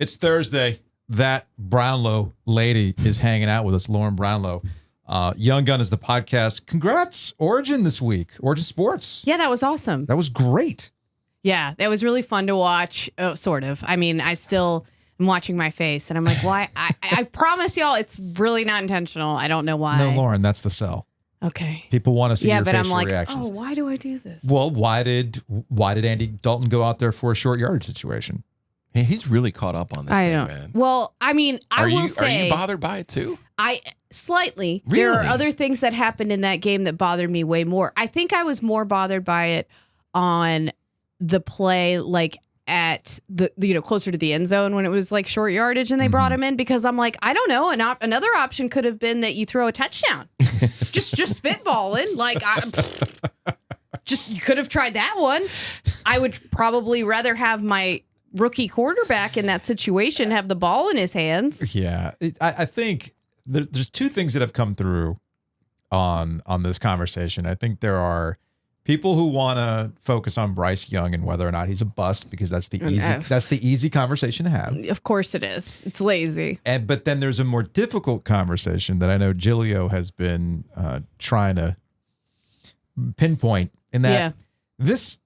It's Thursday. That Brownlow lady is hanging out with us, Lauren Brownlow. Young Gun is the podcast. Congrats, Origin this week. Origin Sports. Yeah, that was awesome. That was great. Yeah, that was really fun to watch, sort of. I mean, I still am watching my face, and I'm like, why? I promise y'all it's really not intentional. I don't know why. No, Lauren, that's the sell. Okay. People want to see your but facial I'm like, reactions. oh, why do I do this? Well, why did Andy Dalton go out there for a short yardage situation? Hey, he's really caught up on this thing, man. Well, I mean, I will say... Are you bothered by it too? Slightly. Really? There are other things that happened in that game that bothered me way more. I think I was more bothered by it on the play, like at the closer to the end zone when it was like short yardage and they brought him in, because I'm like, I don't know. Another option could have been that you throw a touchdown. just spitballing. Like, you could have tried that one. I would probably rather have my rookie quarterback in that situation have the ball in his hands. Yeah, I think there's two things that have come through on this conversation. I think there are people who want to focus on Bryce Young and whether or not he's a bust, because that's the easy conversation to have. Of course it is. It's lazy. But then there's a more difficult conversation that I know Gilio has been trying to pinpoint, in that this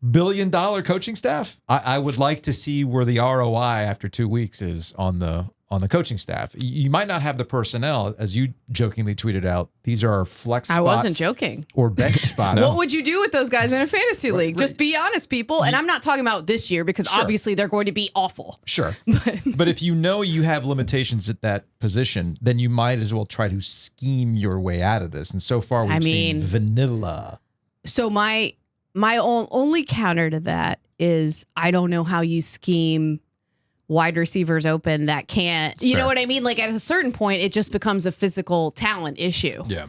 $1 billion coaching staff, I would like to see where the ROI after 2 weeks is on the coaching staff. You might not have the personnel, as you jokingly tweeted out. These are flex spots. I wasn't joking. Or bench spots. What would you do with those guys in a fantasy league? Just be honest, people. And I'm not talking about this year, because obviously they're going to be awful. Sure. But if you know you have limitations at that position, then you might as well try to scheme your way out of this. And so far we've seen vanilla. So my only counter to that is, I don't know how you scheme wide receivers open that can't, you know what I mean? Like, at a certain point, it just becomes a physical talent issue. Yeah.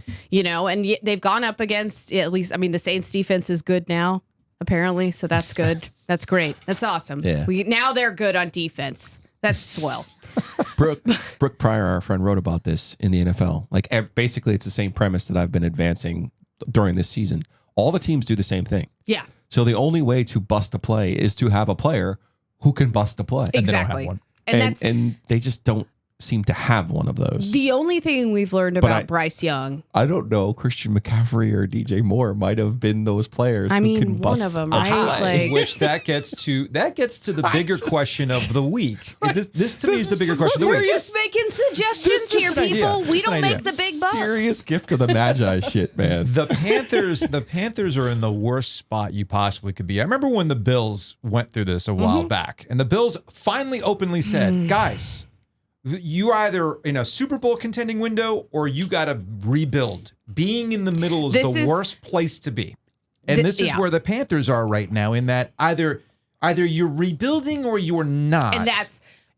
And they've gone up against, at least, I mean, the Saints defense is good now, apparently. So that's good. That's great. That's awesome. Yeah. Now they're good on defense. That's swell. Brooke Pryor, our friend, wrote about this in the NFL. Like, basically, it's the same premise that I've been advancing during this season. All the teams do the same thing. Yeah. So the only way to bust a play is to have a player who can bust a play. Exactly. And they don't have one. And they just don't seem to have one of those. The only thing we've learned about Bryce Young, I don't know, Christian McCaffrey or DJ Moore might have been those players. I mean, who can bust one of them, a right? play. Which that gets to the bigger question of the week. This to me is the bigger question of the we're week. just making suggestions here, people. We don't make the big bucks. Serious gift of the Magi shit, man. The Panthers are in the worst spot you possibly could be. I remember when the Bills went through this a while back, and the Bills finally openly said, guys, you're either in a Super Bowl contending window or you got to rebuild. Being in the middle is the worst place to be. And this is where the Panthers are right now, in that either you're rebuilding or you're not.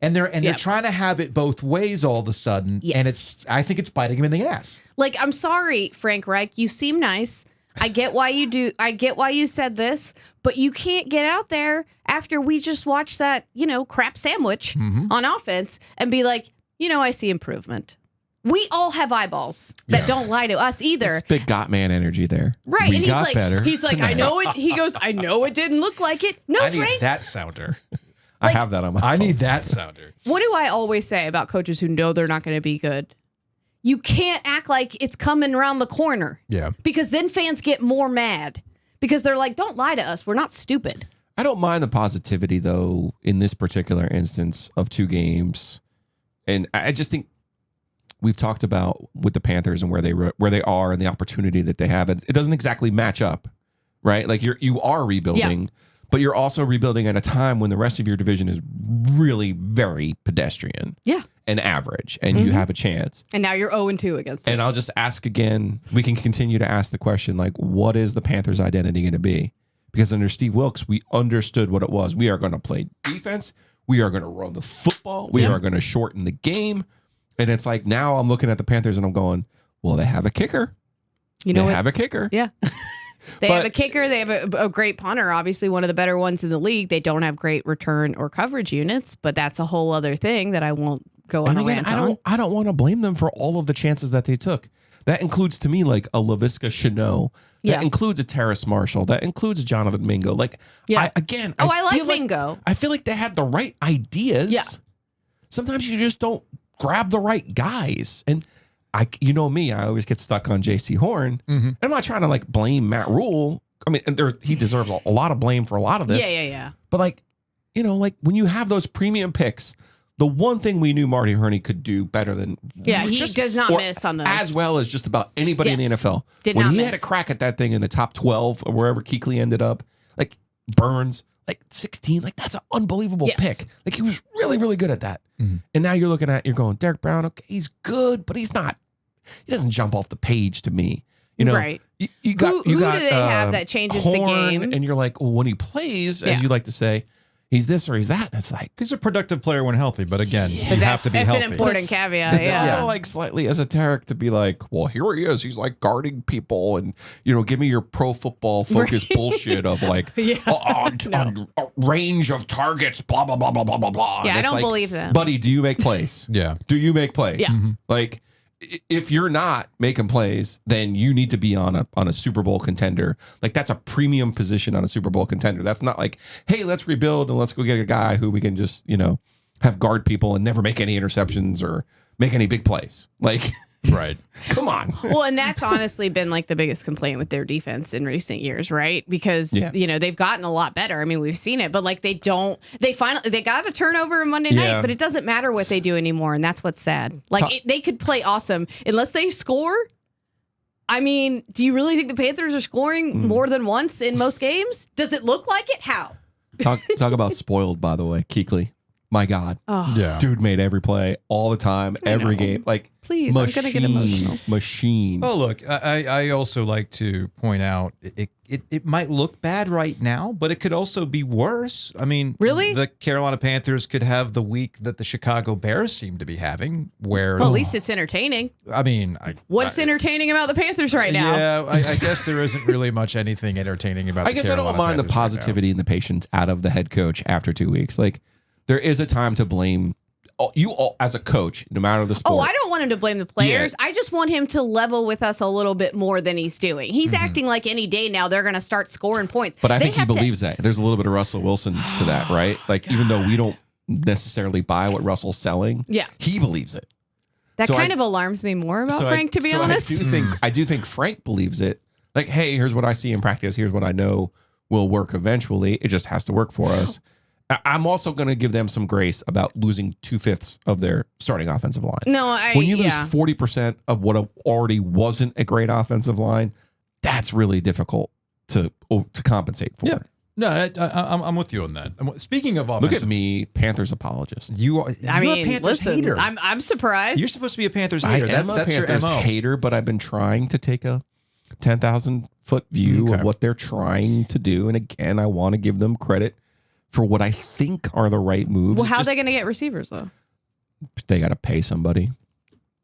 And they're trying to have it both ways all of a sudden. Yes. And I think it's biting them in the ass. Like, I'm sorry, Frank Reich, you seem nice. I get why you do. I get why you said this, but you can't get out there after we just watched that, crap sandwich on offense and be like, I see improvement. We all have eyeballs that don't lie to us either. It's big got man energy there. Right. We and got better. He's like, I know it. He goes, I know it didn't look like it. No, I Frank. need that sounder. I have that on my phone. I need that sounder. What do I always say about coaches who know they're not going to be good? You can't act like it's coming around the corner. Yeah. Because then fans get more mad. Because they're like, don't lie to us. We're not stupid. I don't mind the positivity, though, in this particular instance of 2 games. And I just think we've talked about with the Panthers and where they are and the opportunity that they have. It doesn't exactly match up, right? Like you are rebuilding, but you're also rebuilding at a time when the rest of your division is really very pedestrian. Yeah. And average, and you have a chance. And now you're 0-2 against it. And I'll just ask again, we can continue to ask the question, like, what is the Panthers' identity going to be? Because under Steve Wilkes, we understood what it was. We are going to play defense. We are going to run the football. We are going to shorten the game. And it's like, now I'm looking at the Panthers and I'm going, well, they have a kicker. They have a kicker. Yeah. They have a kicker. They have a great punter, obviously one of the better ones in the league. They don't have great return or coverage units, but that's a whole other thing that I won't go on a rant on. I don't want to blame them for all of the chances that they took. That includes, to me, like a Laviska Shenault. That includes a Terrace Marshall. That includes a Jonathan Mingo. Like, I like Mingo. I feel like they had the right ideas. Yeah. sometimes you just don't grab the right guys. And you know me, I always get stuck on J.C. Horn. Mm-hmm. I'm not trying to like blame Matt Rule. I mean, and he deserves a lot of blame for a lot of this. Yeah. But like, you know, like when you have those premium picks, the one thing we knew Marty Herney could do better than he does not miss on those, as well as just about anybody in the NFL. When he had a crack at that thing in the top 12 or wherever Kuechly ended up, like Burns, like 16, like that's an unbelievable pick. Like he was really, really good at that. Mm-hmm. And now you're going, Derek Brown, okay, he's good, but he doesn't jump off the page to me. You know, right? You got who do they have that changes Horn, the game? And you're like, well, when he plays, as you like to say, he's this or he's that. And it's like he's a productive player when healthy, but again, you have to be healthy. That's an important caveat. It's also like slightly esoteric to be like, well, here he is. He's like guarding people, and you know, give me your pro football focus bullshit of like range of targets, blah blah blah blah blah blah blah. Yeah, I don't believe that, buddy. Do you make plays? Do you make plays? Yeah. Mm-hmm. Like, if you're not making plays, then you need to be on a Super Bowl contender. Like that's a premium position on a Super Bowl contender. That's not like, hey, let's rebuild and let's go get a guy who we can just, you know, have guard people and never make any interceptions or make any big plays. Like, right. Come on. Well, and that's honestly been like the biggest complaint with their defense in recent years, right? Because, you know, they've gotten a lot better. I mean, we've seen it, but like they got a turnover on Monday night, but it doesn't matter what they do anymore. And that's what's sad. Like they could play awesome unless they score. I mean, do you really think the Panthers are scoring more than once in most games? Does it look like it? How? Talk about spoiled, by the way, Kuechly. My God. Oh. Yeah. Dude made every play all the time, every game. Like, please, I'm going to get emotional. Machine. Oh, look, I also like to point out it might look bad right now, but it could also be worse. I mean, really? The Carolina Panthers could have the week that the Chicago Bears seem to be having, where... Well, at least it's entertaining. I mean... What's entertaining about the Panthers right now? Yeah, I guess there isn't really much anything entertaining about the Carolina I don't mind the Panthers positivity and the patience out of the head coach after 2 weeks. Like, there is a time to blame you all as a coach, no matter the sport. Oh, I don't want him to blame the players. I just want him to level with us a little bit more than he's doing. He's acting like any day now they're going to start scoring points. But I think he believes that. There's a little bit of Russell Wilson to that, right? Like, even though we don't necessarily buy what Russell's selling, he believes it. That kind of alarms me more about Frank, to be honest. I do think Frank believes it. Like, hey, here's what I see in practice. Here's what I know will work eventually. It just has to work for us. I'm also going to give them some grace about losing 2/5 of their starting offensive line. No, when you lose 40% of what already wasn't a great offensive line, that's really difficult to compensate for. Yeah. No, I'm with you on that. Speaking of offensive, look at me, Panthers apologist. You're a Panthers hater. I'm surprised. You're supposed to be a Panthers hater. That's Panthers your MO. Hater, but I've been trying to take a 10,000-foot view of what they're trying to do, and again, I want to give them credit for what I think are the right moves. Well, how are they going to get receivers, though? They got to pay somebody.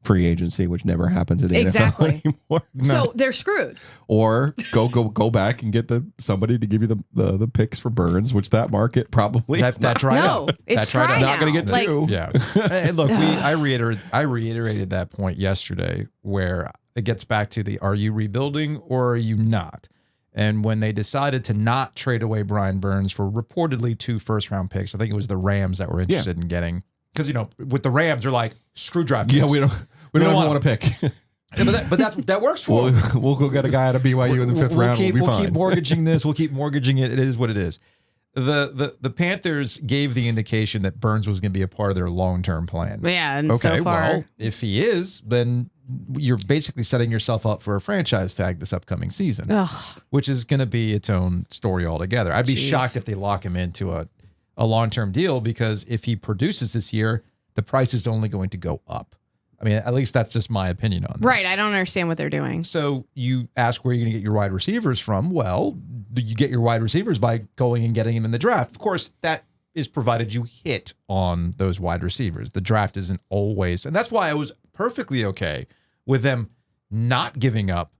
Free agency, which never happens in the NFL anymore. So they're screwed. Or go back and get somebody to give you the picks for Burns, which that market probably that's right now. It's dry now. Not going to get two. Yeah. Hey, look, I reiterated that point yesterday, where it gets back to are you rebuilding or are you not? And when they decided to not trade away Brian Burns for reportedly 2 first-round picks, I think it was the Rams that were interested in getting, because with the Rams, they're like, screw draft picks. Yeah, we don't even want to pick. Yeah, but that works for them. We'll go get a guy out of BYU in the 5th round. We'll keep mortgaging this. We'll keep mortgaging it. It is what it is. The Panthers gave the indication that Burns was going to be a part of their long-term plan. Yeah, and so far, well, if he is, then you're basically setting yourself up for a franchise tag this upcoming season, which is going to be its own story altogether. I'd be shocked if they lock him into a long-term deal, because if he produces this year, the price is only going to go up. I mean, at least that's just my opinion on this. Right. I don't understand what they're doing. So you ask where you're going to get your wide receivers from. Well, you get your wide receivers by going and getting them in the draft. Of course, that is provided you hit on those wide receivers. The draft isn't always. And that's why I was perfectly okay with them not giving up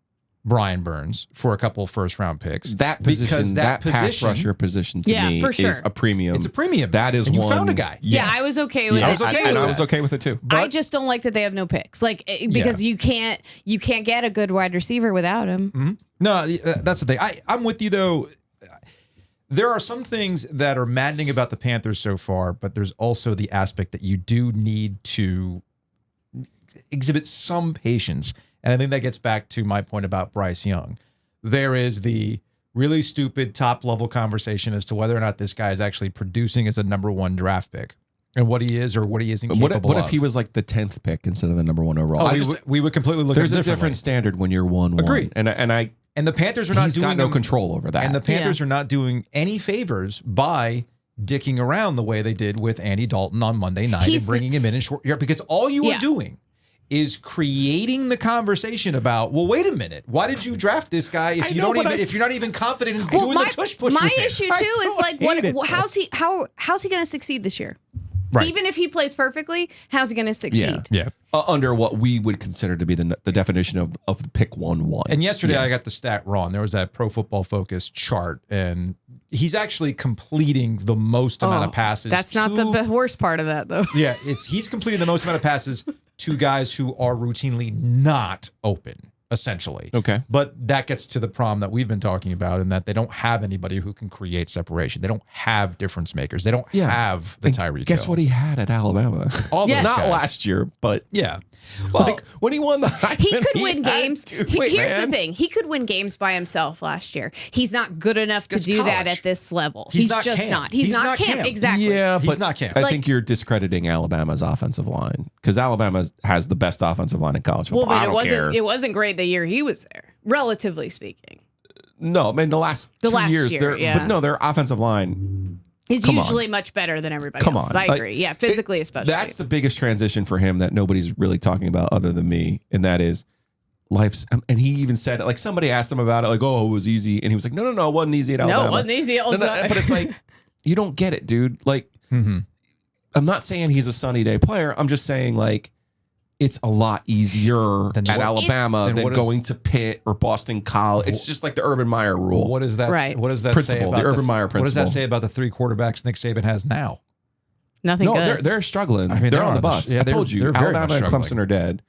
Brian Burns for a couple of first-round picks. That position, that pass rusher position to me is a premium. It's a premium. That is and you one. found a guy. Yes. Yeah, I was okay with it. I was okay with it too. But I just don't like that they have no picks. Like, because you can't get a good wide receiver without him. Mm-hmm. No, that's the thing. I'm with you though. there are some things that are maddening about the Panthers so far, but there's also the aspect that you do need to exhibit some patience. And I think that gets back to my point about Bryce Young. There is the really stupid top-level conversation as to whether or not this guy is actually producing as a number 1 draft pick and what he is or what he isn't capable of. What if he was like the 10th pick instead of the number 1 overall? We would completely look at it differently. There's a different standard when you're 1-1. Agreed. And the Panthers are not he's doing got no control over that. And the Panthers are not doing any favors by dicking around the way they did with Andy Dalton on Monday night and bringing him in short yard, because all you are doing is creating the conversation about, well, wait a minute, why did you draft this guy if you're not even confident in doing the tush push? My with him? issue too is like, how's he going to succeed this year? Right. Even if he plays perfectly, how's he going to succeed? Yeah. Under what we would consider to be the definition of the pick 1-1. And yesterday I got the stat wrong. There was that Pro Football Focus chart, and he's actually completing the most amount of passes. That's not the worst part of that, though. Yeah, he's completing the most amount of passes to guys who are routinely not open, essentially. Okay. But that gets to the problem that we've been talking about, in that they don't have anybody who can create separation. They don't have difference makers. They don't have the Tyreek. Guess what he had at Alabama? All those Not guys. last year, but yeah. Well, when he won the Heisman, He could win games. Here's the the thing. He could win games by himself last year. He's not good enough to That's do that college. at this level. He's He's not just Cam. not. He's not Cam. Exactly. Yeah, He's but not Cam. I think you're discrediting Alabama's offensive line, because Alabama has the best offensive line in college football. Well, I but don't it wasn't great the year he was there, relatively speaking. No, I mean the last 2 years, year, yeah. but no, their offensive line. He's Come usually much better than everybody Come else. on. I agree. Yeah, physically especially. That's the biggest transition for him that nobody's really talking about other than me, and that is life's. And he even said it. Like, somebody asked him about it, like, "Oh, it was easy," and he was like, "No, it wasn't easy at Alabama." No, it wasn't easy. But it's like, you don't get it, dude. Like, I'm not saying he's a sunny day player. I'm just saying, like, it's a lot easier at Alabama than going to Pitt or Boston College. It's just like the Urban Meyer rule. What does that? Right. What does that Principle, say about the Urban Meyer What does that principle. say about the 3 quarterbacks Nick Saban has now? Nothing No, good. they're struggling. I mean, they're on the bus. yeah, I told you, they're very much Alabama and struggling. Clemson are dead.